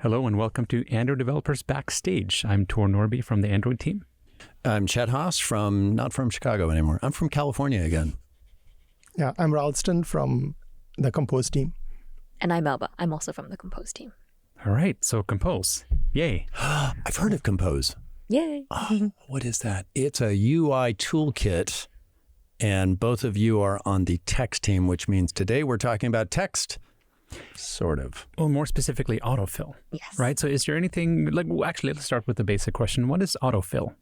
Hello and welcome to Android Developers Backstage. I'm Norbye from the Android team. I'm Chet Haase not from Chicago anymore. I'm from California again. Yeah, I'm Ralston from the Compose team. And I'm Melba. I'm also from the Compose team. All right, so Compose. Yay. I've heard of Compose. Yay. Oh, what is that? It's a UI toolkit, and both of you are on the text team, which means today we're talking about text. Sort of. Well, more specifically, autofill. Yes. Right? So is there anything, actually, let's start with the basic question. What is autofill?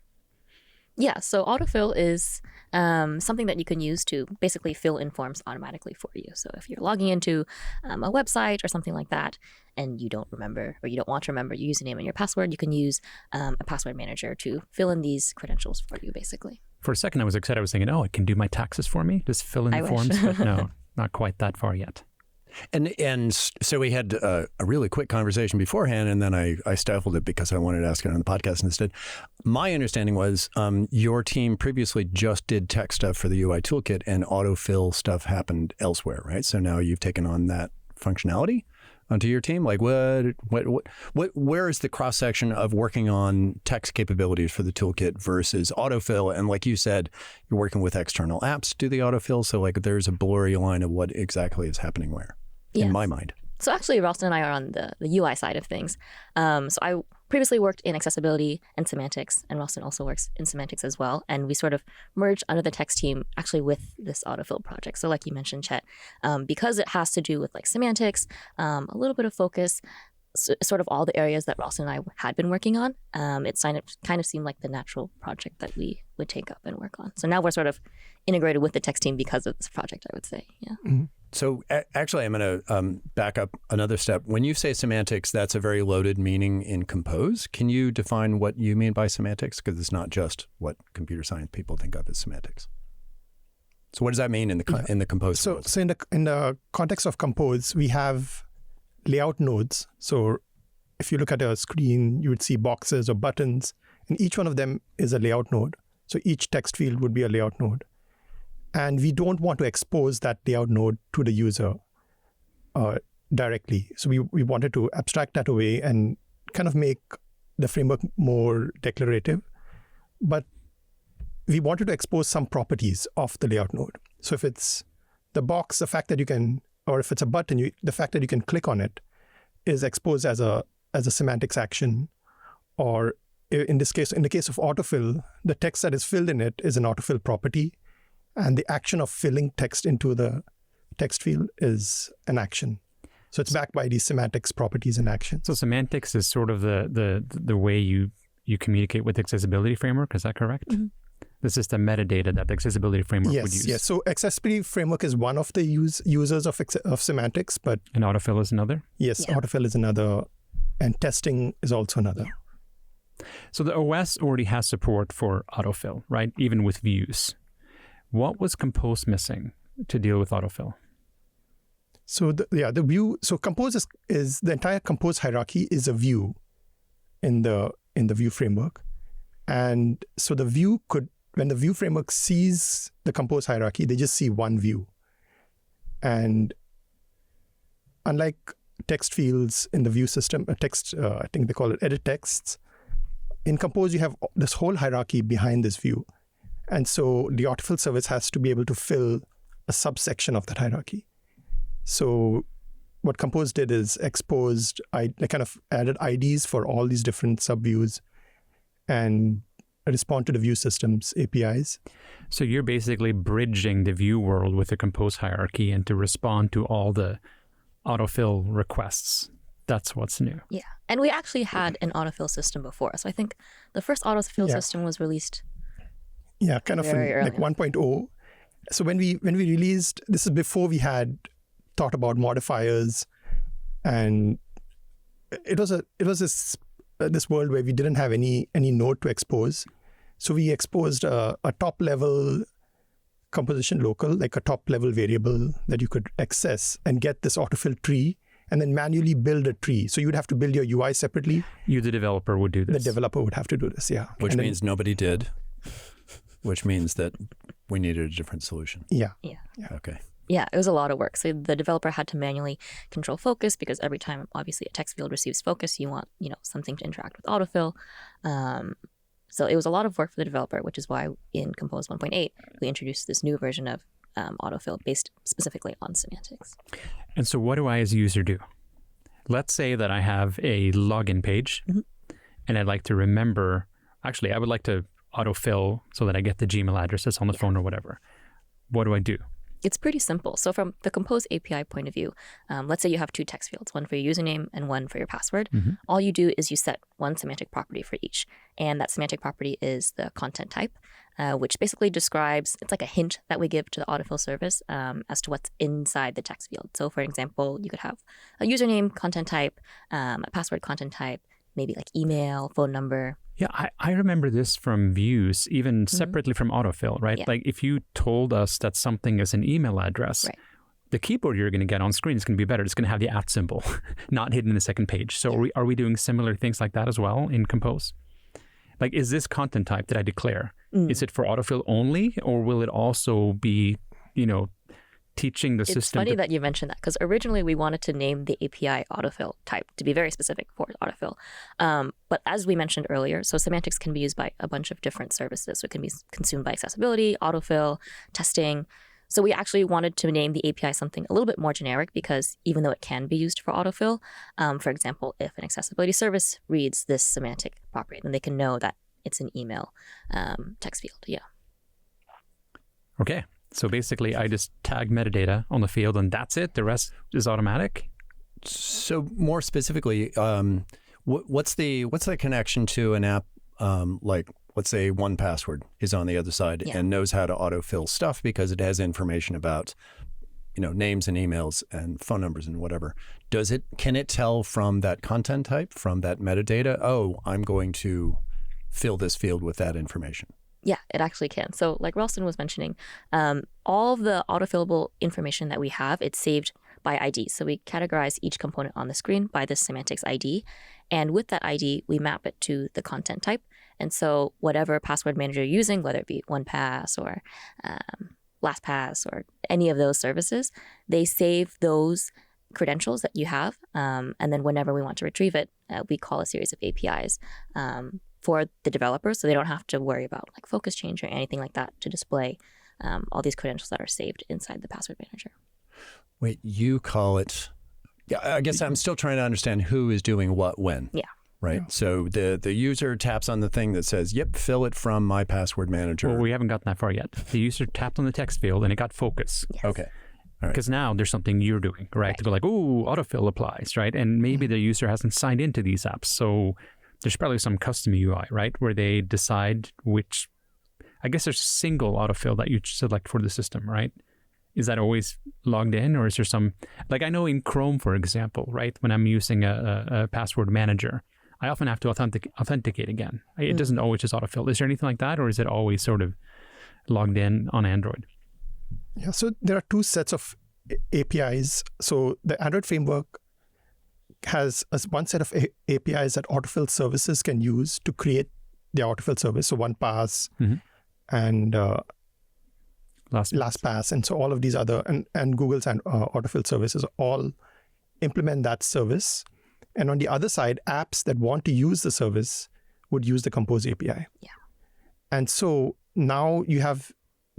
Yeah, so autofill is something that you can use to basically fill in forms automatically for you. So if you're logging into a website or something like that, and you don't remember or you don't want to remember your username and your password, you can use a password manager to fill in these credentials for you, basically. For a second, I was excited. I was thinking, it can do my taxes for me? Just fill in the forms? But no, not quite that far yet. And so we had a really quick conversation beforehand, and then I stifled it because I wanted to ask it on the podcast instead. My understanding was your team previously just did tech stuff for the UI toolkit, and autofill stuff happened elsewhere, right? So now you've taken on that functionality onto your team. Like where is the cross section of working on text capabilities for the toolkit versus autofill? And like you said, you're working with external apps to do the autofill, so like there's a blurry line of what exactly is happening where. Yes. In my mind. So actually, Ralston and I are on the UI side of things. So I previously worked in accessibility and semantics, and Ralston also works in semantics as well. And we sort of merged under the text team actually with this autofill project. So like you mentioned, Chet, because it has to do with like semantics, a little bit of focus, sort of all the areas that Ralston and I had been working on, it kind of seemed like the natural project that we would take up and work on. So now we're sort of integrated with the text team because of this project, I would say. Yeah. Mm-hmm. So actually, I'm going to back up another step. When you say semantics, that's a very loaded meaning in Compose. Can you define what you mean by semantics? Because it's not just what computer science people think of as semantics. So what does that mean in the Compose? So in the context of Compose, we have layout nodes. So if you look at a screen, you would see boxes or buttons, and each one of them is a layout node. So each text field would be a layout node. And we don't want to expose that layout node to the user directly. So we wanted to abstract that away and kind of make the framework more declarative. But we wanted to expose some properties of the layout node. So if it's the box, the fact that you can, or if it's a button, the fact that you can click on it is exposed as a semantics action. Or in the case of autofill, the text that is filled in it is an autofill property. And the action of filling text into the text field is an action. So it's backed by these semantics properties and actions. So semantics is sort of the way you communicate with the accessibility framework. Is that correct? Mm-hmm. This is the metadata that the accessibility framework would use. Yes. So accessibility framework is one of the users of semantics, but and autofill is another. Yes, yeah. Autofill is another, and testing is also another. Yeah. So the OS already has support for autofill, right? Even with views. What was Compose missing to deal with autofill? So the view. So Compose is the entire Compose hierarchy is a view in the view framework, and so the view could, when the view framework sees the Compose hierarchy, they just see one view, and unlike text fields in the view system, I think they call it edit texts. In Compose, you have this whole hierarchy behind this view. And so the autofill service has to be able to fill a subsection of that hierarchy. So what Compose did is I kind of added IDs for all these different subviews and respond to the view system's APIs. So you're basically bridging the view world with the Compose hierarchy and to respond to all the autofill requests. That's what's new. Yeah. And we actually had an autofill system before. So I think the first autofill system was released. Yeah, kind of like 1.0. So when we released, this is before we had thought about modifiers, and it was this world where we didn't have any node to expose. So we exposed a top level composition local, like a top level variable that you could access and get this autofill tree, and then manually build a tree. So you would have to build your UI separately. You, the developer, would do this. The developer would have to do this, yeah. Which means nobody did. Which means that we needed a different solution. Yeah. Yeah. Okay. Yeah, it was a lot of work. So the developer had to manually control focus because every time, obviously, a text field receives focus, you want, something to interact with autofill. So it was a lot of work for the developer, which is why in Compose 1.8, we introduced this new version of autofill based specifically on semantics. And so what do I as a user do? Let's say that I have a login page and I'd like to remember, actually, I would like to autofill so that I get the Gmail addresses on the phone or whatever. What do I do? It's pretty simple. So from the Compose API point of view, let's say you have two text fields, one for your username and one for your password. All you do is you set one semantic property for each. And that semantic property is the content type, which basically describes, it's like a hint that we give to the autofill service as to what's inside the text field. So for example, you could have a username content type, a password content type, maybe like email, phone number. Yeah, I remember this from views, even separately from autofill, right? Yeah. Like if you told us that something is an email address, Right. the keyboard you're going to get on screen is going to be better. It's going to have the @ symbol, not hidden in the second page. So are we doing similar things like that as well in Compose? Like, is this content type that I declare, is it for autofill only, or will it also be, teaching the system? It's funny that you mentioned that because originally we wanted to name the API autofill type to be very specific for autofill. But as we mentioned earlier, so semantics can be used by a bunch of different services. So it can be consumed by accessibility, autofill, testing. So we actually wanted to name the API something a little bit more generic because even though it can be used for autofill, for example, if an accessibility service reads this semantic property, then they can know that it's an email text field. Yeah. Okay. So basically, I just tag metadata on the field and that's it. The rest is automatic. So more specifically, what's the connection to an app like, let's say, 1Password is on the other side and knows how to autofill stuff because it has information about, names and emails and phone numbers and whatever. Can it tell from that content type, from that metadata, oh, I'm going to fill this field with that information? Yeah, it actually can. So like Ralston was mentioning, all of the autofillable information that we have, it's saved by ID. So we categorize each component on the screen by the semantics ID. And with that ID, we map it to the content type. And so whatever password manager you're using, whether it be 1Pass or LastPass or any of those services, they save those credentials that you have. And then whenever we want to retrieve it, we call a series of APIs for the developers, so they don't have to worry about like focus change or anything like that to display all these credentials that are saved inside the password manager. Wait, you call it? Yeah, I guess I'm still trying to understand who is doing what when. Yeah. Right. Yeah. So the user taps on the thing that says, "Yep, fill it from my password manager." Well, we haven't gotten that far yet. The user tapped on the text field and it got focus. Yes. Okay. Because now there's something you're doing, right? To go like, "Ooh, autofill applies," right? And maybe the user hasn't signed into these apps, so there's probably some custom UI, right, where they decide which. I guess there's a single autofill that you select for the system, right? Is that always logged in, or is there some? Like I know in Chrome, for example, right, when I'm using a password manager, I often have to authenticate again. It doesn't always just autofill. Is there anything like that, or is it always sort of logged in on Android? Yeah, so there are two sets of APIs. So the Android framework has one set of APIs that autofill services can use to create the autofill service. So 1Pass and LastPass, and so all of these other and Google's and autofill services all implement that service. And on the other side, apps that want to use the service would use the Compose API. Yeah. And so now you have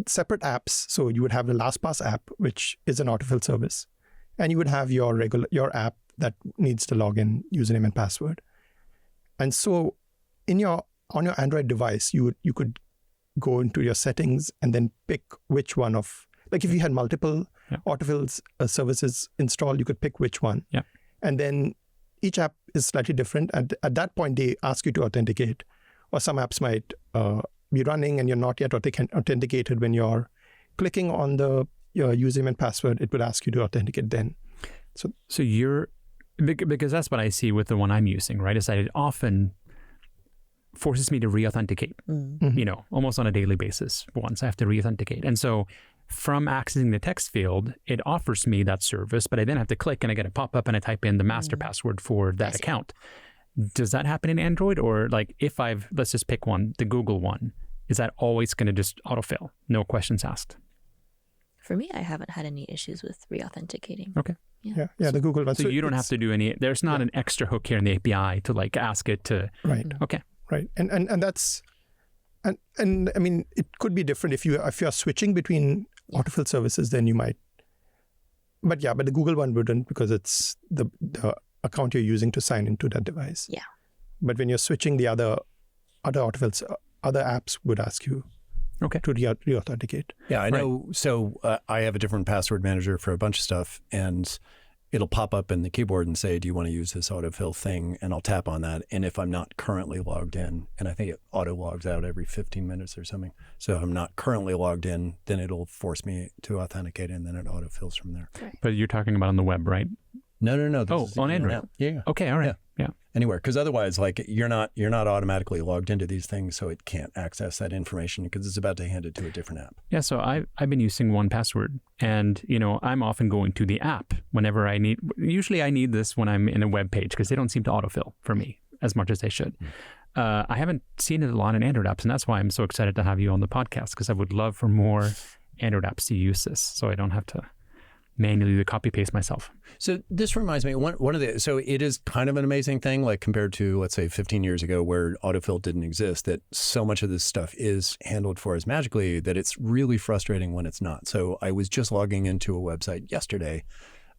separate apps. So you would have the LastPass app, which is an autofill service, and you would have your app that needs to log in username and password. And so on your Android device, you could go into your settings and then pick which one of, like if you had multiple autofill services installed, you could pick which one. Yeah. And then each app is slightly different. And at that point, they ask you to authenticate, or some apps might be running and you're not yet authenticated. When you're clicking on your username and password, it would ask you to authenticate then. So you're, because that's what I see with the one I'm using, right? Is that it often forces me to re-authenticate, almost on a daily basis. Once I have to re-authenticate. And so from accessing the text field, it offers me that service, but I then have to click and I get a pop-up and I type in the master password for that account. Does that happen in Android? Or like if let's just pick one, the Google one, is that always going to just autofill? No questions asked? For me, I haven't had any issues with re-authenticating. Okay. Yeah, the Google one. So you don't have to do any. There's not an extra hook here in the API to like ask it to. Right. Okay. Right. And that's and I mean it could be different if you are switching between autofill services, then you might. But the Google one wouldn't, because it's the account you're using to sign into that device. Yeah. But when you're switching, the other autofills, other apps would ask you to re-authenticate. Yeah, I know. So I have a different password manager for a bunch of stuff, and it'll pop up in the keyboard and say, do you want to use this autofill thing? And I'll tap on that. And if I'm not currently logged in, and I think it auto logs out every 15 minutes or something. So if I'm not currently logged in, then it'll force me to authenticate, and then it autofills from there. Right. But you're talking about on the web, right? No. Oh, on Android. Yeah. Okay. All right. Yeah. Anywhere, because otherwise, like you're not automatically logged into these things, so it can't access that information because it's about to hand it to a different app. Yeah. So I've been using 1Password, and I'm often going to the app whenever I need. Usually, I need this when I'm in a web page because they don't seem to autofill for me as much as they should. I haven't seen it a lot in Android apps, and that's why I'm so excited to have you on the podcast, because I would love for more Android apps to use this, so I don't have to manually copy paste myself. So this reminds me, so it is kind of an amazing thing, like compared to, let's say 15 years ago where autofill didn't exist, that so much of this stuff is handled for us magically that it's really frustrating when it's not. So I was just logging into a website yesterday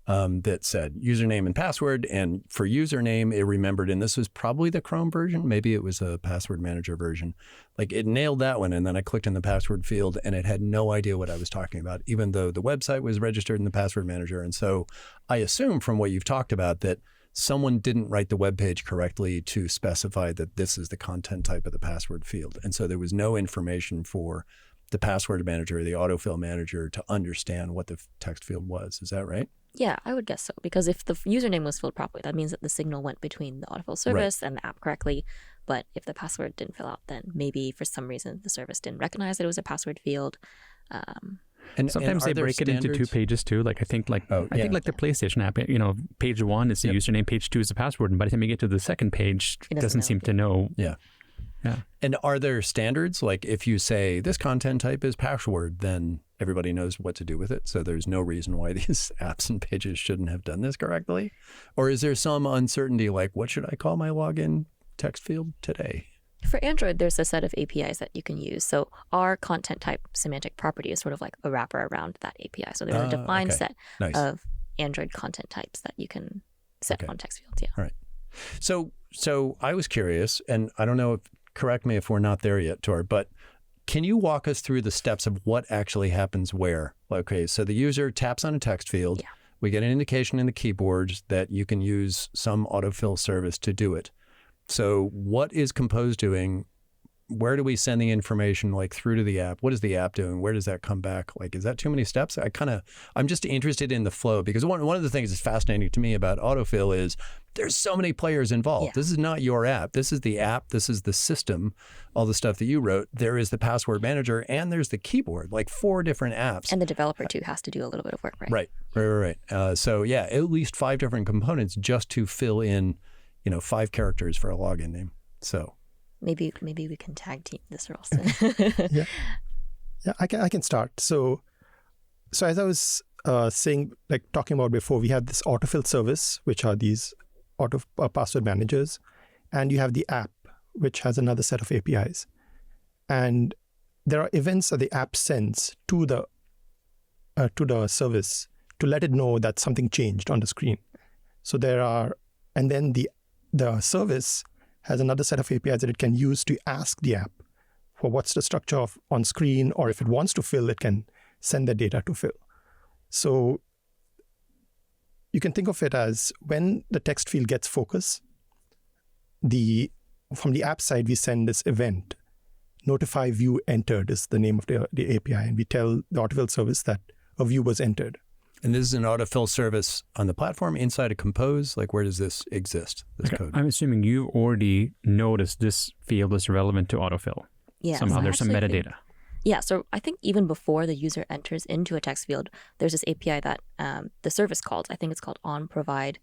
that said username and password, and for username it remembered, and this was probably the Chrome version, maybe it was a password manager version, like it nailed that one, and then I clicked in the password field and it had no idea what I was talking about, even though the website was registered in the password manager. And so I assume from what you've talked about that someone didn't write the web page correctly to specify that this is the content type of the password field, and so there was no information for the password manager or the autofill manager to understand what the text field was. Is that right? Yeah, I would guess so. Because if the username was filled properly, that means that the signal went between the autofill service and the app correctly. But if the password didn't fill out, then maybe for some reason the service didn't recognize that it was a password field. And sometimes they break it into two pages too. Like I think the PlayStation app, page 1 is the username, page 2 is the password, and by the time you get to the second page, it doesn't seem to know. Yeah. And are there standards? Like if you say this content type is password, then everybody knows what to do with it. So there's no reason why these apps and pages shouldn't have done this correctly. Or is there some uncertainty, like what should I call my login text field today? For Android, there's a set of APIs that you can use. So our content type semantic property is sort of like a wrapper around that API. So there's a defined set of Android content types that you can set on text fields. Yeah. All right. So I was curious, and I don't know if, correct me if we're not there yet, Tor, but can you walk us through the steps of what actually happens where? Okay, so the user taps on a text field. Yeah. We get an indication in the keyboard that you can use some autofill service to do it. So what is Compose doing? Where do we send the information, like through to the app? What is the app doing? Where does that come back? Like, is that too many steps? I'm just interested in the flow, because one of the things that's fascinating to me about autofill is there's so many players involved. Yeah. This is not your app. This is the app. This is the system, all the stuff that you wrote. There is the password manager, and there's the keyboard, like 4 different apps. And the developer too has to do a little bit of work, right? Right. So yeah, at least 5 different components just to fill in, 5 characters for a login name. So maybe we can tag team this, Ralston. Yeah, I can start. So as I was talking about before, we have this autofill service, which are these password managers, and you have the app, which has another set of APIs. And there are events that the app sends to the service to let it know that something changed on the screen. So and then the service has another set of APIs that it can use to ask the app for what's the structure of on screen, or if it wants to fill, it can send the data to fill. So you can think of it as when the text field gets focus, from the app side, we send this event. Notify view entered is the name of the API, and we tell the autofill service that a view was entered. And this is an autofill service on the platform inside of Compose? Like, where does this exist, this code? I'm assuming you've already noticed this field is relevant to autofill. Yeah. Somehow there's some metadata. Yeah, so I think even before the user enters into a text field, there's this API that the service calls. I think it's called onProvide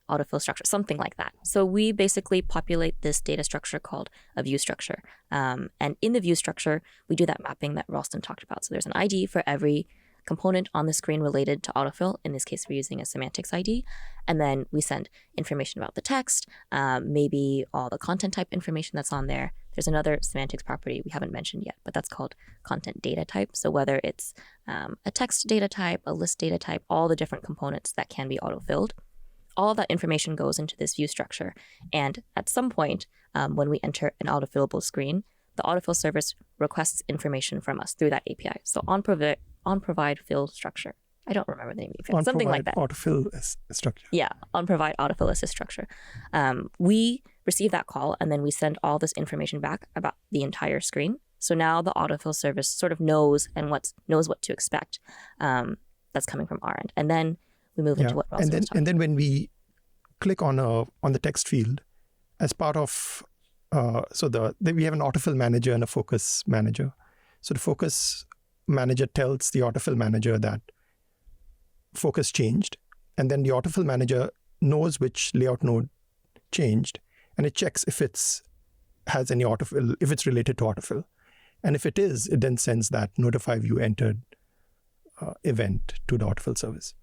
autofill structure, something like that. So we basically populate this data structure called a view structure. And in the view structure, we do that mapping that Ralston talked about. So there's an ID for every component on the screen related to autofill. In this case, we're using a semantics ID. And then we send information about the text, maybe all the content type information that's on there. There's another semantics property we haven't mentioned yet, but that's called content data type. So whether it's a text data type, a list data type, all the different components that can be autofilled, all of that information goes into this view structure. And at some point, when we enter an autofillable screen, the autofill service requests information from us through that API. So on provide fill structure. I don't remember the name of it. Something like that. Autofill structure. Yeah, on provide autofill assist structure. We receive that call and then we send all this information back about the entire screen. So now the autofill service sort of knows what to expect. That's coming from our end, and then we move into what Ralston was talking and then when we click on the text field, as part of we have an autofill manager and a focus manager. So the focus manager tells the autofill manager that focus changed, and then the autofill manager knows which layout node changed, and it checks if has any autofill, if it's related to autofill, and if it is, it then sends that notify view entered event to the autofill service.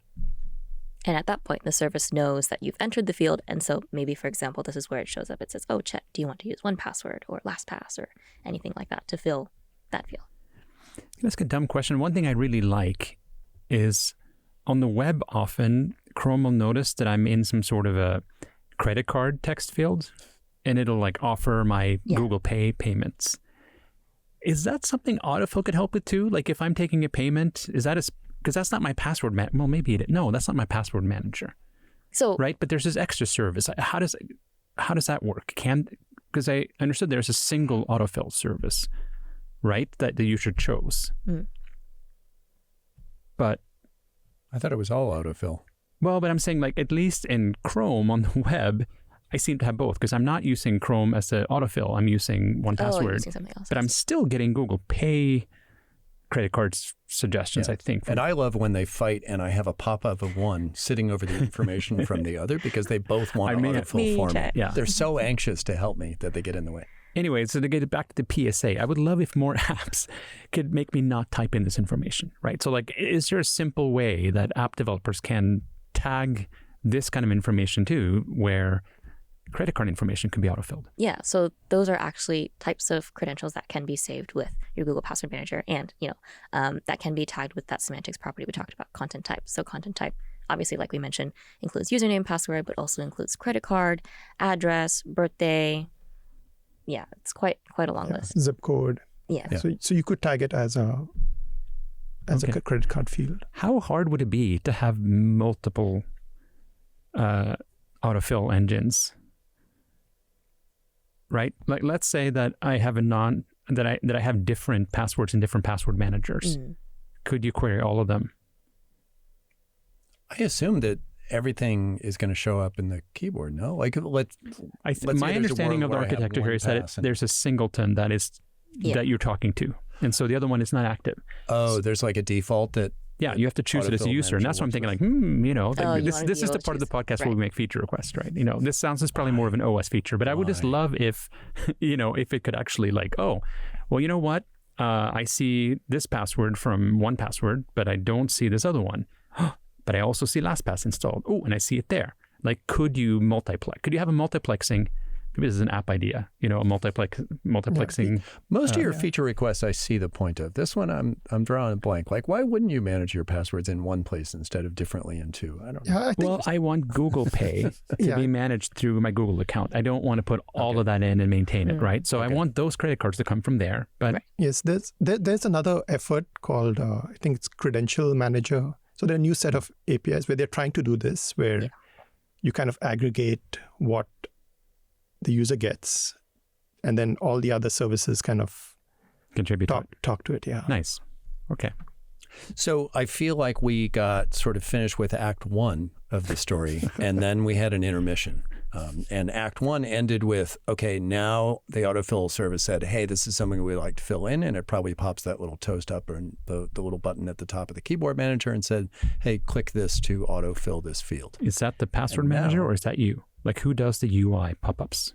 And at that point, the service knows that you've entered the field. And so maybe, for example, this is where it shows up. It says, oh, Chet, do you want to use 1Password or LastPass or anything like that to fill that field? That's a dumb question. One thing I really like is on the web, often Chrome will notice that I'm in some sort of a credit card text field, and it'll like offer my Google Pay payments. Is that something autofill could help with too? Like if I'm taking a payment, is that because that's not my password well, maybe it is. No, that's not my password manager. So right, but there's this extra service. How does that work? Because I understood there's a single autofill service, right, that the user chose. But I thought it was all autofill. Well, but I'm saying like at least in Chrome on the web, I seem to have both because I'm not using Chrome as an autofill. I'm using 1Password, you're using something else. But I'm still getting Google Pay credit cards suggestions, I think. And I love when they fight and I have a pop-up of one sitting over the information from the other because they both want autofill for me. Yeah. They're so anxious to help me that they get in the way. Anyway, so to get back to the PSA, I would love if more apps could make me not type in this information, right? So like, is there a simple way that app developers can tag this kind of information too, where credit card information can be autofilled? Yeah, so those are actually types of credentials that can be saved with your Google Password Manager, and that can be tagged with that semantics property we talked about, content type. So content type, obviously, like we mentioned, includes username, password, but also includes credit card, address, birthday. Yeah, it's quite a long list. Zip code. Yeah. So you could tag it as a credit card field. How hard would it be to have multiple autofill engines? Right? Like let's say that I have that I have different passwords in different password managers. Could you query all of them? I assume that everything is going to show up in the keyboard. No, like my understanding of the architecture here is that there's a singleton that you're talking to, and so the other one is not active. Oh, there's like a default that. Yeah, you have to choose it as a user, and that's what I'm thinking. Like, this is the part of the podcast where we make feature requests, right? This sounds is probably more of an OS feature, but I would just love if, if it could actually like, oh, well, you know what? I see this password from 1Password, but I don't see this other one. But I also see LastPass installed. Oh, and I see it there. Like, could you multiplex? Could you have a multiplexing? Maybe this is an app idea, a multiplexing. Most of your feature requests, I see the point of. This one, I'm drawing a blank. Like, why wouldn't you manage your passwords in one place instead of differently in two? I don't know. I want Google Pay to be managed through my Google account. I don't want to put all of that in and maintain it, right? So I want those credit cards to come from there. But yes, there's another effort called, I think it's Credential Manager. So there are a new set of APIs where they're trying to do this, where you kind of aggregate what the user gets, and then all the other services kind of contribute talk to it. Yeah. Nice. Okay. So I feel like we got sort of finished with Act 1 of the story, and then we had an intermission. And Act 1 ended with, okay, now the autofill service said, hey, this is something we'd like to fill in, and it probably pops that little toast up or the little button at the top of the keyboard manager and said, hey, click this to autofill this field. Is that the password manager or is that you? Like, who does the UI pop-ups?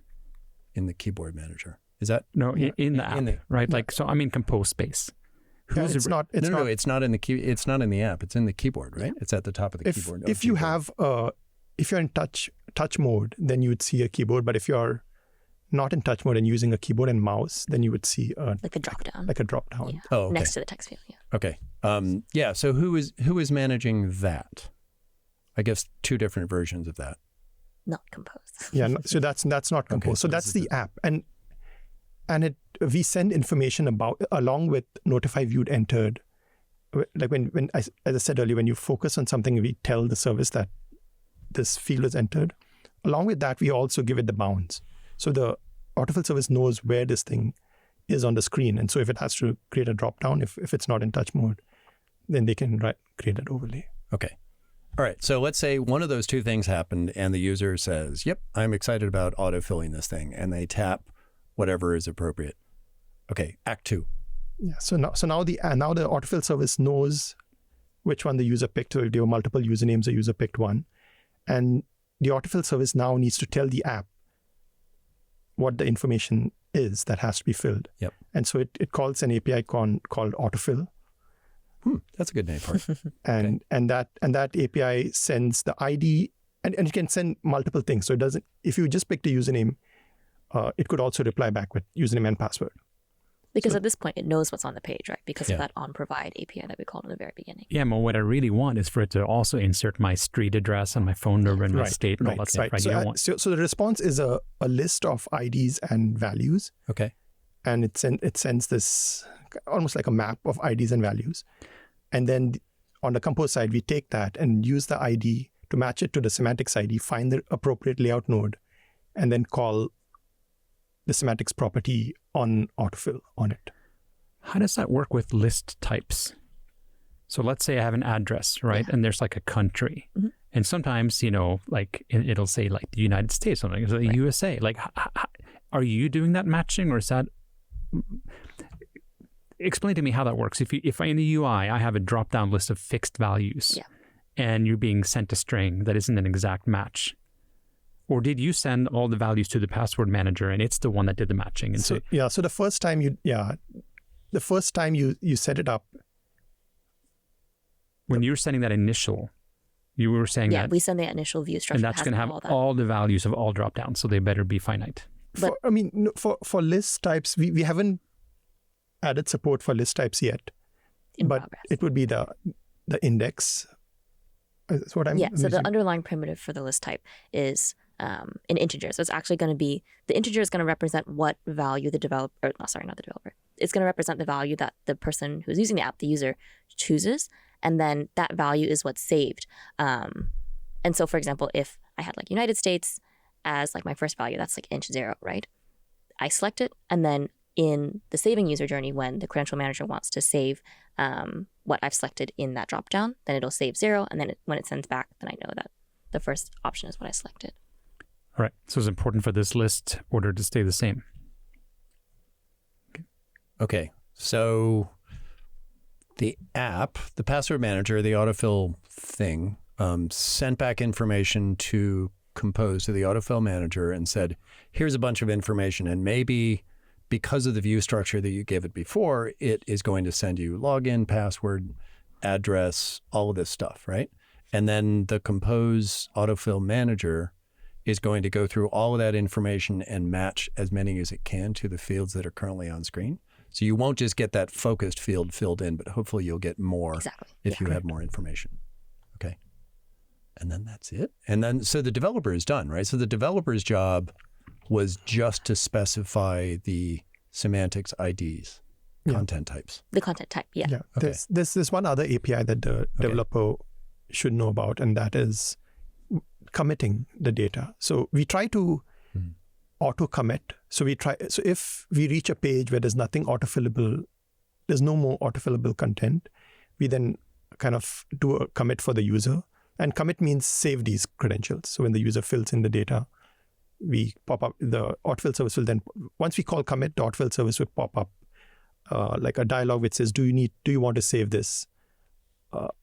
In the keyboard manager. Is that? No, in the app, right? Like, so I'm in Compose Space. It's not. It's no, not. it's not in the key. It's not in the app. It's in the keyboard, right? It's at the top of the keyboard. If you have, if you're in touch mode, then you would see a keyboard. But if you're not in touch mode and using a keyboard and mouse, then you would see like the drop down. Like a drop down. Yeah. Oh, okay. Next to the text field. Yeah. Okay. Yeah. So who is managing that? I guess two different versions of that. Not Compose. Yeah. So that's not Compose. Okay, so that's the app, and we send information along with notify viewed entered. Like when as I said earlier, when you focus on something, we tell the service that this field is entered. Along with that, we also give it the bounds. So the Autofill service knows where this thing is on the screen. And so if it has to create a drop down, if it's not in touch mode, then they can create an overlay. Okay. All right. So let's say one of those two things happened and the user says, yep, I'm excited about autofilling this thing. And they tap whatever is appropriate. Okay. Act 2. Yeah. So now the Autofill service knows which one the user picked. So if there were multiple usernames, the user picked one. And the Autofill service now needs to tell the app what the information is that has to be filled. Yep. And so it calls an API called Autofill. That's a good name for it. And that API sends the ID, and it can send multiple things. So it doesn't. If you just pick the username, it could also reply back with username and password. Because at this point, it knows what's on the page, right? Because Yeah. of that on-provide API that we called in the very beginning. Yeah, but what I really want is for it to also insert my street address and my phone number and my state and all that stuff. Right? So, You don't want... so the response is a list of IDs and values, Okay. and it sends this almost like a map of IDs and values. And then on the Compose side, we take that and use the ID to match it to the semantics ID, find the appropriate layout node, and then call the semantics property on Autofill on it. How does that work with list types? So let's say I have an address, right? Yeah. And there's like a country. Mm-hmm. And sometimes, like it'll say like the United States, something, it's like USA. Like, are you doing that matching, or is that... Explain to me how that works. If I in the UI, I have a drop-down list of fixed values, and you're being sent a string that isn't an exact match, or did you send all the values to the password manager and it's the one that did the matching? And So the first time you set it up, when you were sending that initial, you were saying that, we send the initial view structure. and that's going to have all the values of all drop-downs, so they better be finite. for list types, we haven't added support for list types yet, but progress. it would be the index. That's what I'm. So the underlying primitive for the list type is an integer. So it's actually going to be, the integer is going to represent what value the developer, not the developer. It's going to represent the value that the person who's using the app, the user, chooses. And then that value is what's saved. And so, for example, if I had like United States as like my first value, that's like int 0, right? I select it, and then in the saving user journey, when the credential manager wants to save what I've selected in that dropdown, then it'll save 0. And then when it sends back, then I know that the first option is what I selected. All right. So it's important for this list order to stay the same. Okay. So the app, the password manager, the autofill thing, sent back information to Compose, to the autofill manager, and said, here's a bunch of information, and maybe because of the view structure that you gave it before, it is going to send you login, password, address, all of this stuff, right? And then the Compose autofill manager is going to go through all of that information and match as many as it can to the fields that are currently on screen. So you won't just get that focused field filled in, but hopefully you'll get more if you have more information. Okay. And then that's it. And then, so the developer is done, right? So the developer's job was just to specify the semantics IDs, content types. The content type, yeah. Okay. There's one other API that the developer should know about, and that is committing the data. So we try to auto commit. So if we reach a page where there's nothing autofillable, there's no more autofillable content, we then kind of do a commit for the user. And commit means save these credentials. So when the user fills in the data, we pop up, the Autofill service will then, once we call commit, the Autofill service will pop up like a dialog which says, do you want to save this?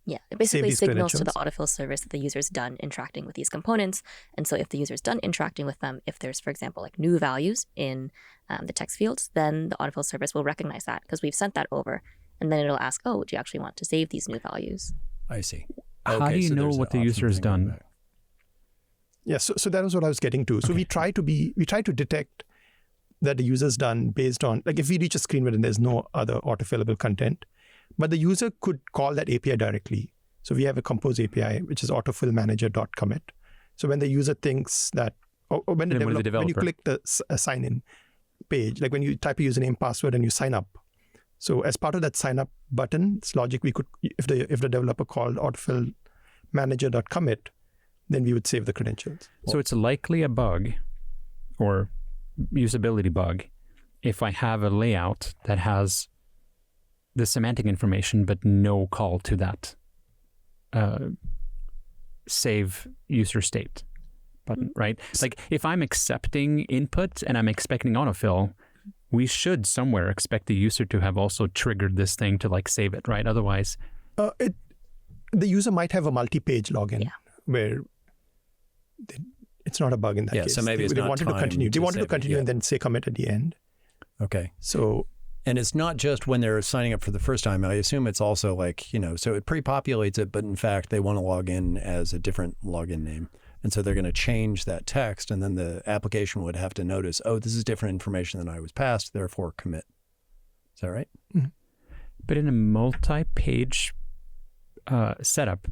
It basically signals to the Autofill service that the user's done interacting with these components. And so if the user's done interacting with them, if there's, for example, like new values in the text fields, then the Autofill service will recognize that because we've sent that over and then it'll ask, oh, do you actually want to save these new values? I see. How do you know there's what an the user has option thing done? back. Yeah, so that was what I was getting to. So we try to detect that the user's done based on, like, if we reach a screen where there's no other autofillable content, but the user could call that API directly. So we have a compose API, which is autofillmanager.commit. So when the user thinks that, or when when you click the sign in page, like when you type a username, password, and you sign up. So as part of that sign up button, it's logic we could, if the developer called autofillmanager.commit, then we would save the credentials. So it's likely a bug or usability bug if I have a layout that has the semantic information but no call to that save user state button, right? Like if I'm accepting input and I'm expecting autofill, we should somewhere expect the user to have also triggered this thing to like save it, right? Otherwise, the user might have a multi-page login where it's not a bug in that case. So maybe they wanted to continue. They wanted to continue and then say commit at the end. Okay. So, and it's not just when they're signing up for the first time. I assume it's also like, so it pre-populates it, but in fact, they want to log in as a different login name. And so they're going to change that text, and then the application would have to notice, oh, this is different information than I was passed, therefore commit. Is that right? Mm-hmm. But in a multi-page setup,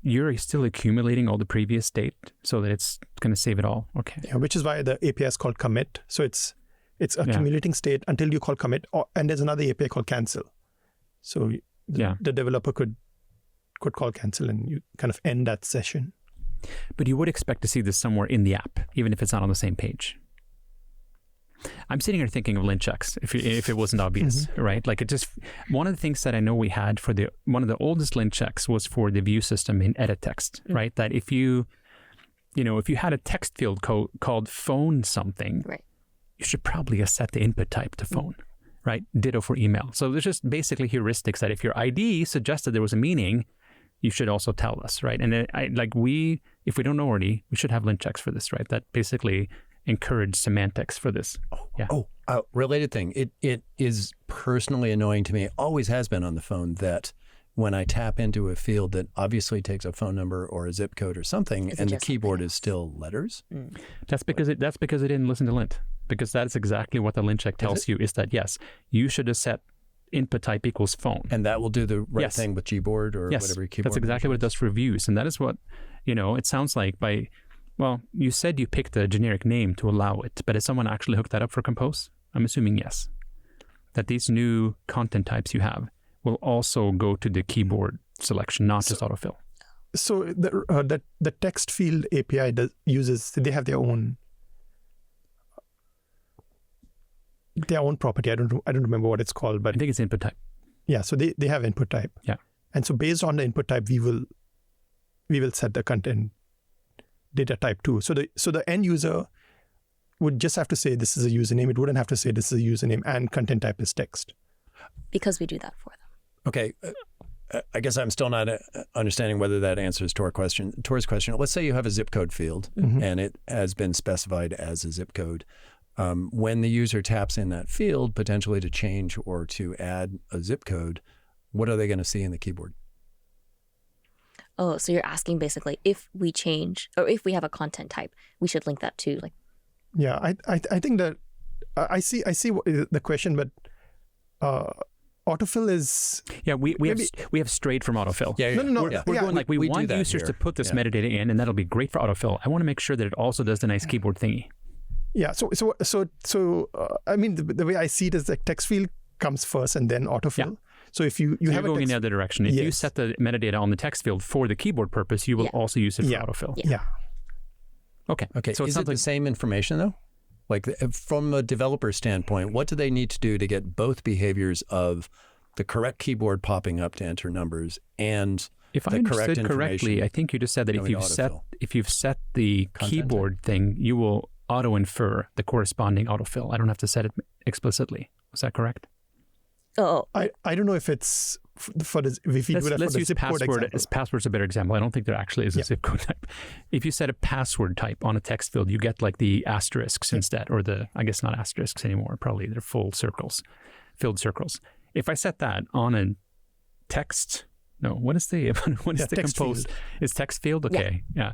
you're still accumulating all the previous state so that it's going to save it all. Okay. Yeah, which is why the API is called commit. So it's accumulating state until you call commit, and there's another API called cancel. So the developer could call cancel and you kind of end that session. But you would expect to see this somewhere in the app, even if it's not on the same page. I'm sitting here thinking of lint checks, if it wasn't obvious, right? Like one of the things that I know we had for one of the oldest lint checks was for the view system in edit text, right? That if you had a text field called phone something, right, you should probably set the input type to phone, right? Ditto for email. So there's just basically heuristics that if your ID suggested there was a meaning, you should also tell us, right? And if we don't know already, we should have lint checks for this, right? That basically encourage semantics for this. Related thing. It is personally annoying to me, always has been on the phone, that when I tap into a field that obviously takes a phone number or a zip code or something, and the keyboard is still letters. That's because it didn't listen to lint. Because that's exactly what the lint check tells you, is that yes, you should have set input type equals phone. And that will do the right thing with Gboard or whatever keyboard. That's exactly what it does for views. And that is what, it sounds like you said you picked a generic name to allow it, but has someone actually hooked that up for Compose? I'm assuming yes. That these new content types you have will also go to the keyboard selection, not just autofill. So the text field API they have their own property. I don't remember what it's called, but I think it's input type. Yeah, so they have input type. Yeah. And so based on the input type, we will set the content data type too. So the end user would just have to say this is a username. It wouldn't have to say this is a username and content type is text. Because we do that for them. Okay. I guess I'm still not understanding whether that answers Tor's question. Let's say you have a zip code field and it has been specified as a zip code. When the user taps in that field, potentially to change or to add a zip code, what are they going to see in the keyboard? Oh, so you're asking basically if we change or if we have a content type, we should link that to like. Yeah, I think that I see the question, but autofill is we have strayed from autofill. No. We're going like we want users to put this metadata in, and that'll be great for autofill. I want to make sure that it also does the nice keyboard thingy. Yeah. So I mean, the way I see it is like text field comes first and then autofill. Yeah. So if you have going in the other direction. If you set the metadata on the text field for the keyboard purpose, you will also use it for autofill. Yeah. Okay. So is it the same information though? Like from a developer standpoint, what do they need to do to get both behaviors of the correct keyboard popping up to enter numbers and if I understood correctly, I think you just said that if you've set the keyboard thing, you will auto infer the corresponding autofill. I don't have to set it explicitly. Was that correct? Oh, I don't know if it's for the if you do that for the zip code example. Password's a better example. I don't think there actually is a zip code type. If you set a password type on a text field, you get like the asterisks instead, or I guess not asterisks anymore. Probably they're filled circles. if I set that on a text, no, what is the text compose? field. Is text field? Okay. Yeah.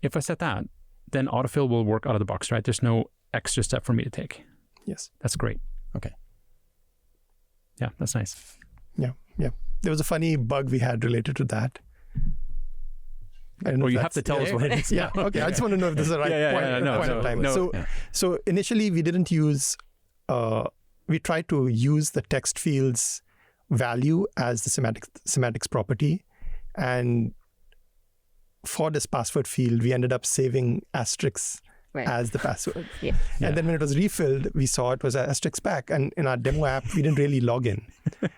If I set that, then autofill will work out of the box, right? There's no extra step for me to take. Yes. That's great. Okay. Yeah, that's nice. Yeah. There was a funny bug we had related to that. I don't know Well, if you have to that's- tell us what it is. Yeah. Okay. I just want to know if this is the right point of time. So initially we didn't use. We tried to use the text field's value as the semantics property, and for this password field, we ended up saving Asteriks as the password. And then when it was refilled, we saw it was Asteriks back. And in our demo app, we didn't really log in.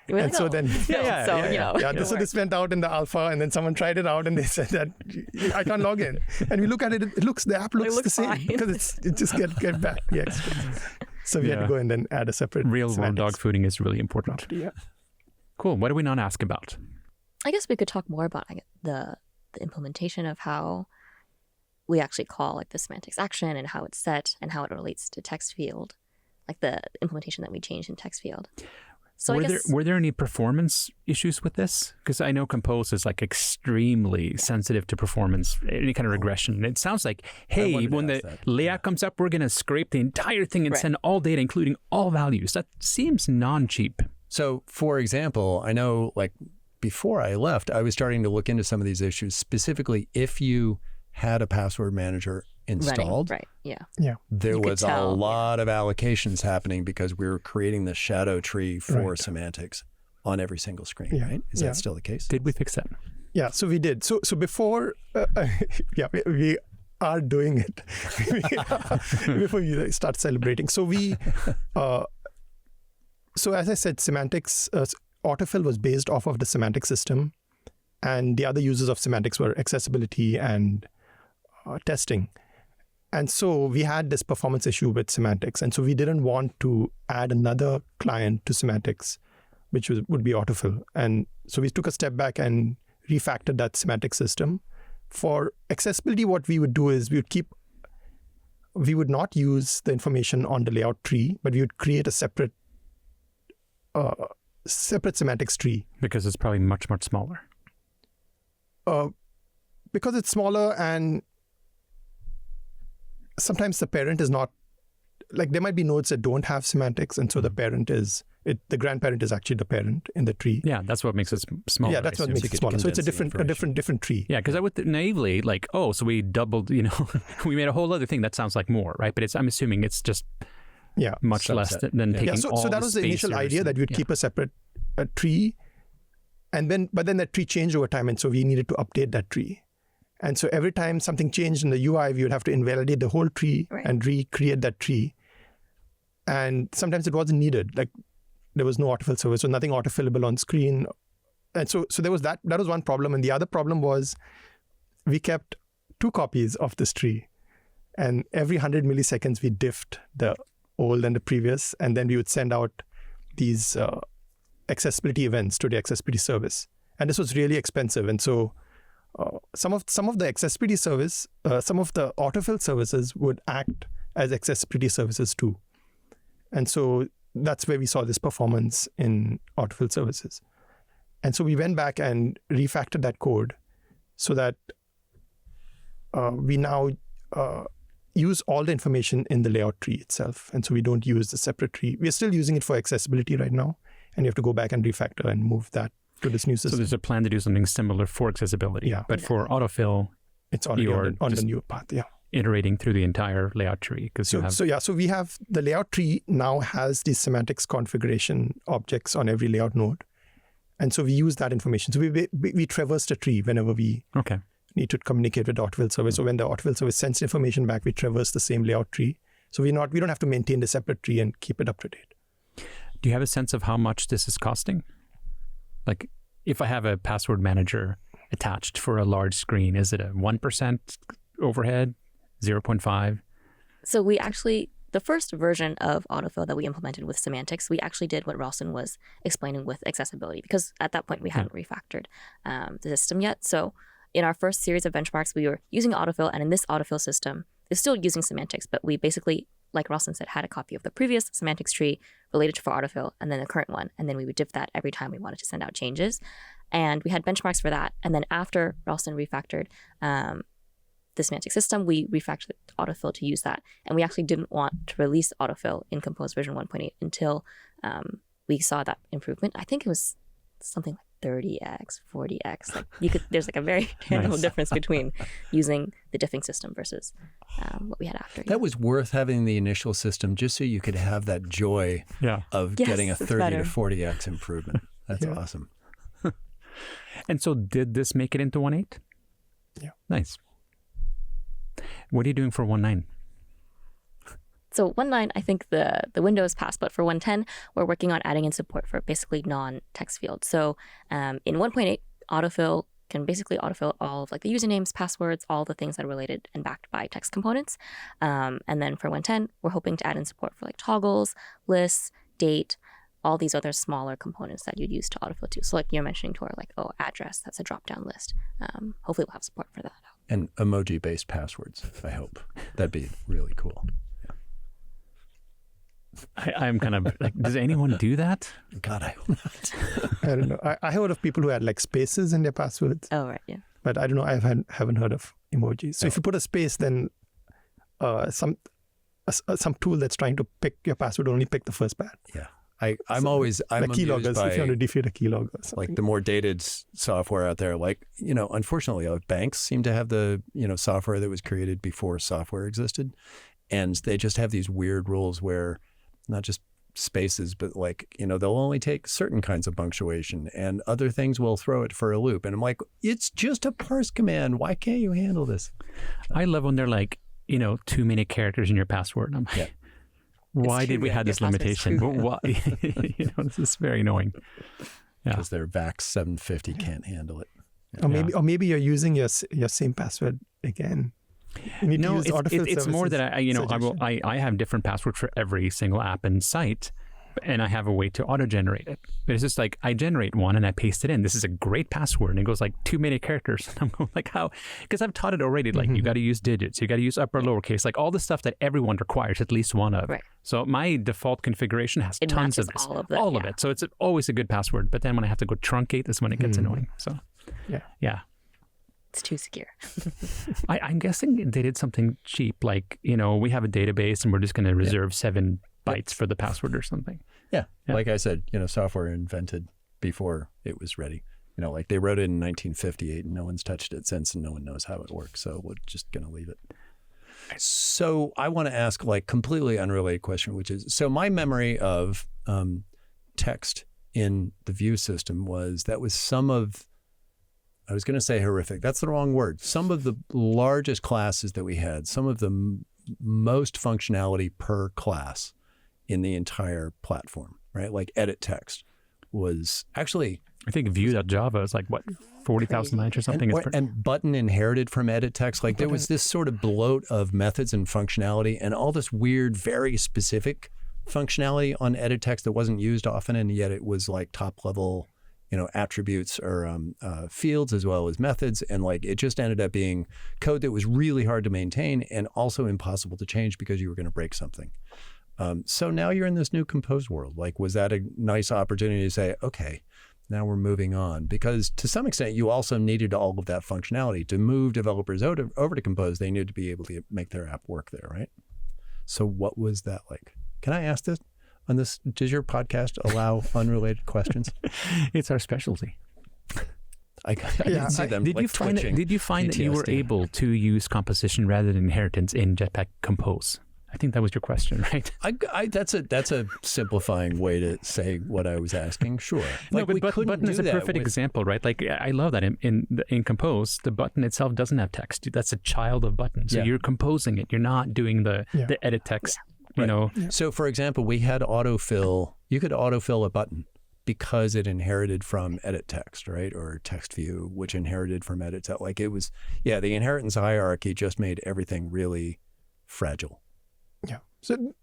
And so then, so this went out in the alpha, and then someone tried it out, and they said that I can't log in. And we look at it, the app looks the same fine. because it just get back the extra. So we had to go and then add a separate real world semantics dog fooding is really important. Yeah. Cool. What do we not ask about? I guess we could talk more about the implementation of how we actually call like the semantics action and how it's set and how it relates to text field, like the implementation that we changed in text field. So were there any performance issues with this? Because I know Compose is like extremely sensitive to performance, any kind of regression. It sounds like, hey, when the layout comes up, we're going to scrape the entire thing and send all data, including all values. That seems non-cheap. So, for example, I know like before I left, I was starting to look into some of these issues, specifically if you had a password manager installed. There was a lot of allocations happening because we were creating the shadow tree for semantics on every single screen, right? Is that still the case? Did we fix that? Yeah, so we did. So before, we are doing it before we start celebrating. So so as I said, semantics, Autofill was based off of the semantic system, and the other uses of semantics were accessibility and testing. And so we had this performance issue with semantics. And so we didn't want to add another client to semantics, which would be Autofill. And so we took a step back and refactored that semantic system. For accessibility, what we would do is we would not use the information on the layout tree, but we would create a separate semantics tree. Because it's probably much, much smaller. Because it's smaller, and sometimes the parent is not, like there might be nodes that don't have semantics, and so the grandparent is actually the parent in the tree. Yeah, that's what makes it smaller. Yeah, that's what makes it smaller. So it's a different tree. Yeah, because I would naively like, so we doubled, we made a whole other thing that sounds like more, right? But I'm assuming it's just much less than taking all so that was the initial idea, that we'd keep a separate tree, but then that tree changed over time, and so we needed to update that tree. And so every time something changed in the UI, we would have to invalidate the whole tree and recreate that tree. And sometimes it wasn't needed. Like there was no autofill service, so nothing autofillable on screen. And so there was that was one problem. And the other problem was we kept 2 copies of this tree. And every 100 milliseconds, we diffed the old and the previous. And then we would send out these accessibility events to the accessibility service. And this was really expensive. And so some of the accessibility service, some of the autofill services would act as accessibility services too. And so that's where we saw this performance in autofill services. And so we went back and refactored that code so that we now use all the information in the layout tree itself. And so we don't use the separate tree. We're still using it for accessibility right now, and you have to go back and refactor and move that to this new system. So there's a plan to do something similar for accessibility. Yeah. But for autofill, it's already on the new path. Yeah. Iterating through the entire layout tree. So we have the layout tree now has these semantics configuration objects on every layout node. And so we use that information. So we traverse the tree whenever we need to communicate with the autofill service. So when the autofill service sends information back, we traverse the same layout tree. So we don't have to maintain the separate tree and keep it up to date. Do you have a sense of how much this is costing? Like if I have a password manager attached for a large screen, is it a 1% overhead, 0.5? So we actually, the first version of autofill that we implemented with semantics, we actually did what Ralston was explaining with accessibility, because at that point we hadn't refactored the system yet. So in our first series of benchmarks, we were using autofill, and in this autofill system, it's still using semantics, but we basically like Ralston said, had a copy of the previous semantics tree related for autofill and then the current one. And then we would diff that every time we wanted to send out changes. And we had benchmarks for that. And then after Ralston refactored the semantic system, we refactored autofill to use that. And we actually didn't want to release autofill in Compose version 1.8 until we saw that improvement. I think it was something like 30x, 40x. Like there's like a very tangible difference between using the diffing system versus what we had after. That was worth having the initial system just so you could have that joy of getting a 30 to 40x improvement. That's awesome. And so did this make it into 1.8? Yeah. Nice. What are you doing for 1.9? So 1.9, I think the window is passed, but for 1.10, we're working on adding in support for basically non-text fields. So in 1.8, autofill can basically autofill all of like the usernames, passwords, all the things that are related and backed by text components. And then for 1.10, we're hoping to add in support for like toggles, lists, date, all these other smaller components that you'd use to autofill too. So like you're mentioning, Tor, like, address, that's a drop-down list. Hopefully we'll have support for that. And emoji-based passwords, I hope. That'd be really cool. I'm kind of like, does anyone do that? God, I hope not. I don't know. I heard of people who had like spaces in their passwords. Oh, right, yeah. But I don't know. I haven't heard of emojis. So if you put a space, then some tool that's trying to pick your password only pick the first part. Yeah. I'm like keyloggers, by, if you want to defeat a keylogger or something. like the more dated software out there, like, unfortunately, banks seem to have the, software that was created before software existed. And they just have these weird rules where not just spaces, but like, they'll only take certain kinds of punctuation and other things will throw it for a loop. And I'm like, it's just a parse command. Why can't you handle this? I love when they're like, too many characters in your password. I'm like, why did we have this limitation? But why? This is very annoying. Because their VAX 750 can't handle it. Or maybe you're using your same password again. No, it's more that I have different passwords for every single app and site, and I have a way to auto-generate it. But it's just like I generate one and I paste it in. This is a great password, and it goes like too many characters. And I'm going like, how? Because I've taught it already. Like you got to use digits, you got to use upper lowercase, like all the stuff that everyone requires at least one of. Right. So my default configuration has tons of this, all of it. So it's always a good password. But then when I have to go truncate, that's when it gets annoying. So yeah. It's too secure. I'm guessing they did something cheap, like, we have a database and we're just going to reserve 7 bytes for the password or something. Yeah. Like I said, software invented before it was ready. Like they wrote it in 1958 and no one's touched it since and no one knows how it works. So we're just going to leave it. So I want to ask like completely unrelated question, which is, so my memory of text in the view system was some of, I was going to say horrific. That's the wrong word. Some of the largest classes that we had, some of the most functionality per class in the entire platform, right? Like edit text was actually... I think view.java is like, 40,000 lines or something? And button inherited from edit text. Like there was this sort of bloat of methods and functionality and all this weird, very specific functionality on edit text that wasn't used often, and yet it was like top level attributes or fields as well as methods. And like, it just ended up being code that was really hard to maintain and also impossible to change because you were going to break something. So now you're in this new Compose world. Like, was that a nice opportunity to say, okay, now we're moving on? Because to some extent, you also needed all of that functionality. To move developers over to Compose, they needed to be able to make their app work there, right? So what was that like? Can I ask this? On this, does your podcast allow unrelated questions? It's our specialty. I didn't see them. Did you find that you were able to use composition rather than inheritance in Jetpack Compose? I think that was your question, right? That's a simplifying way to say what I was asking. Sure. Like, no, but button is a perfect example, right? Like I love that in Compose, the button itself doesn't have text. That's a child of button. So you're composing it. You're not doing the edit text. Right. So for example, we had autofill. You could autofill a button because it inherited from edit text, right? Or text view, which inherited from edit text. Like it was, the inheritance hierarchy just made everything really fragile. Yeah.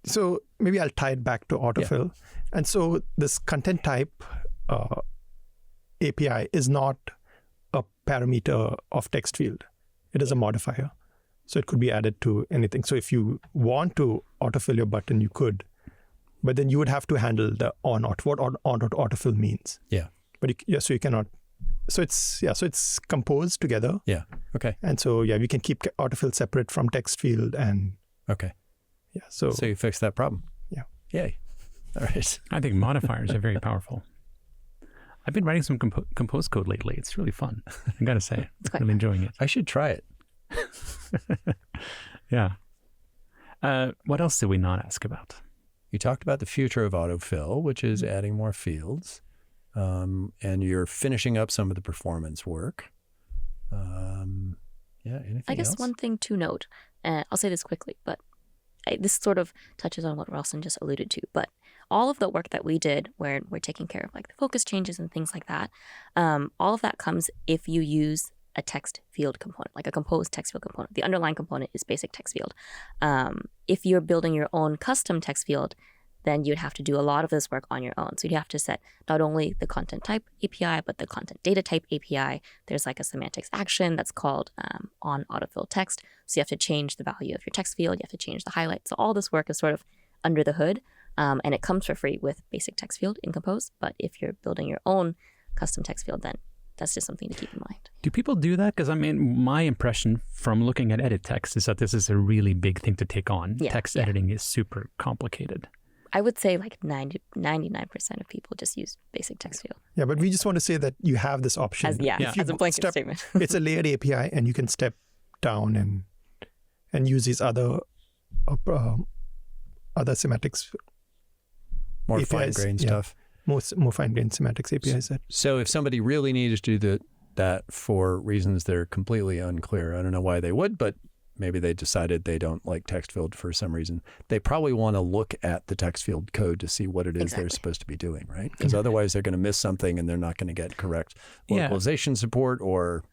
So maybe I'll tie it back to autofill. Yeah. And so this content type API is not a parameter of text field. It is a modifier. So it could be added to anything. So if you want to autofill your button, you could, but then you would have to handle the what autofill means. Yeah. But so you cannot. So it's composed together. Yeah. Okay. And so we can keep autofill separate from text field and. Okay. Yeah. So you fixed that problem. Yeah. Yay. All right. I think modifiers are very powerful. I've been writing some compose code lately. It's really fun. I got to say, I'm really enjoying it. I should try it. Yeah. What else did we not ask about? You talked about the future of autofill, which is adding more fields, and you're finishing up some of the performance work. Anything I guess else? one thing to note, I'll say this quickly, but this sort of touches on what Ralston just alluded to, but all of the work that we did where we're taking care of like the focus changes and things like that, all of that comes if you use a text field component, like a composed text field component. The underlying component is basic text field. If you're building your own custom text field, then you'd have to do a lot of this work on your own. So you'd have to set not only the content type API, but the content data type API. There's like a semantics action that's called on autofill text. So you have to change the value of your text field. You have to change the highlight. So all this work is sort of under the hood, and it comes for free with basic text field in Compose. But if you're building your own custom text field, then that's just something to keep in mind. Do people do that? Because I mean, my impression from looking at edit text is that this is a really big thing to take on. Text editing is super complicated. I would say like 99% of people just use basic text field. Yeah, but we just want to say that you have this option. As a blanket statement. It's a layered API, and you can step down and use these other semantics. More APIs, fine-grained stuff. More fine-grained semantics APIs. So if somebody really needed to do that for reasons that are completely unclear, I don't know why they would, but maybe they decided they don't like text field for some reason, they probably want to look at the text field code to see what it is they're supposed to be doing, right? Because otherwise they're going to miss something and they're not going to get correct localization support or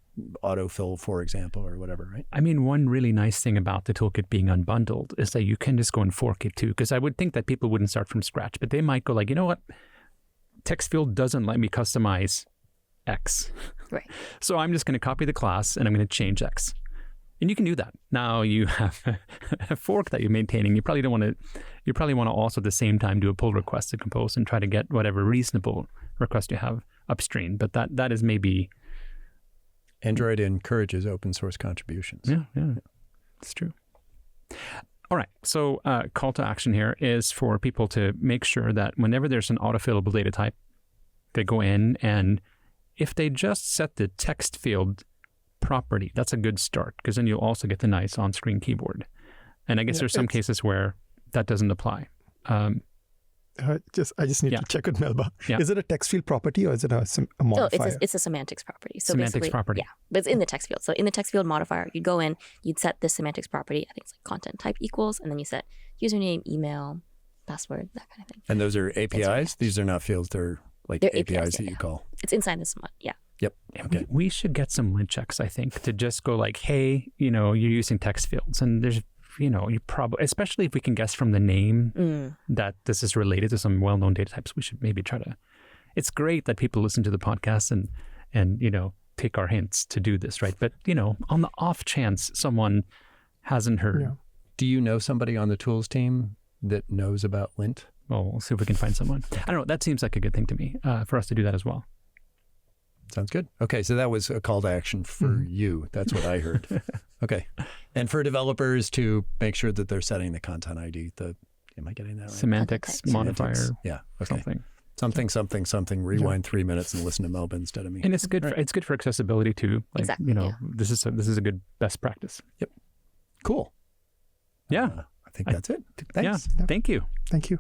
autofill, for example, or whatever, right? I mean, one really nice thing about the toolkit being unbundled is that you can just go and fork it too. Because I would think that people wouldn't start from scratch, but they might go like, you know what? Text field doesn't let me customize X. Right. So I'm just going to copy the class and I'm going to change X. And you can do that. Now you have a fork that you're maintaining. You probably want to also at the same time do a pull request to Compose and try to get whatever reasonable request you have upstream. But that is maybe... Android encourages open source contributions. Yeah, it's true. All right. So call to action here is for people to make sure that whenever there's an autofillable data type, they go in and if they just set the text field property, that's a good start because then you'll also get the nice on-screen keyboard. And I guess there's some cases where that doesn't apply. I just need to check with Melba. Yeah. Is it a text field property or is it a modifier? So it's a semantics property. So semantics property. Yeah, but it's in the text field. So in the text field modifier, you'd go in, you'd set the semantics property. I think it's like content type equals, and then you set username, email, password, that kind of thing. And those are APIs? These are not fields. They're APIs that you call. It's inside this one. Yeah. Yep. Okay. We should get some lint checks, I think, to just go like, hey, you're using text fields. And there's, you probably, especially if we can guess from the name that this is related to some well-known data types, we should maybe try to. It's great that people listen to the podcast and take our hints to do this, right? But, on the off chance someone hasn't heard. Yeah. Do you know somebody on the tools team that knows about lint? Well, we'll see if we can find someone. I don't know. That seems like a good thing to me for us to do that as well. Sounds good. Okay, so that was a call to action for you. That's what I heard. Okay. And for developers to make sure that they're setting the content ID, am I getting that right? Semantics modifier. Yeah. Okay. Something. Rewind 3 minutes and listen to Melba instead of me. And it's good. It's good for accessibility too. Like, exactly. This is a good best practice. Yep. Cool. Yeah. I think that's it. Thanks. Yeah. Thank you. Thank you.